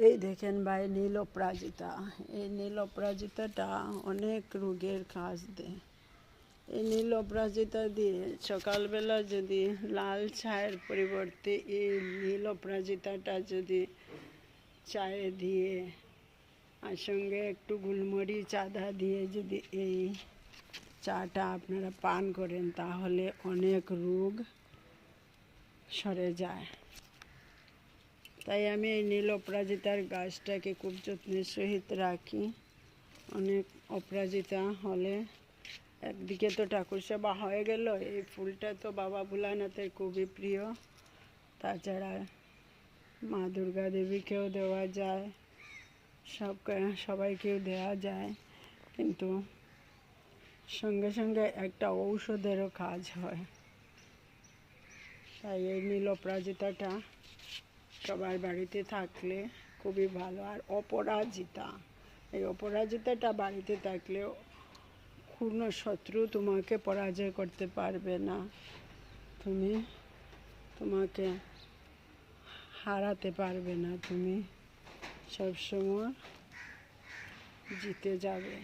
এই দেখেন ভাই নীল অপরাজিতা। এই নীল অপরাজিতাটা অনেক রোগের কাজ দেয়। এই নীল অপরাজিতা দিয়ে সকালবেলা যদি লাল চায়ের পরিবর্তে এই নীল অপরাজিতাটা যদি চায়ে দিয়ে আর সঙ্গে একটু গোলমরিচ আদা দিয়ে যদি এই চাটা আপনারা পান করেন তাহলে অনেক রোগ সরে যায়। তাই আমি এই নীল অপরাজিতার গাছটাকে খুব যত্নের সহিত রাখি। অনেক অপরাজিতা হলে একদিকে তো ঠাকুর সেবা হয়ে গেল, এই ফুলটা তো বাবা ভোলানাথের খুবই প্রিয়। তাছাড়া মা দুর্গা দেবীকেও দেওয়া যায়, সবাইকেও দেওয়া যায়, কিন্তু সঙ্গে সঙ্গে একটা ঔষধেরও কাজ হয়। তাই এই নীল অপরাজিতাটা সবার বাড়িতে থাকলে খুবই ভালো। আর অপরাজিতা, এই অপরাজিতাটা বাড়িতে থাকলে কোনো শত্রু তোমাকে পরাজয় করতে পারবে না, তোমাকে হারাতে পারবে না, তুমি সবসময় জিতে যাবে।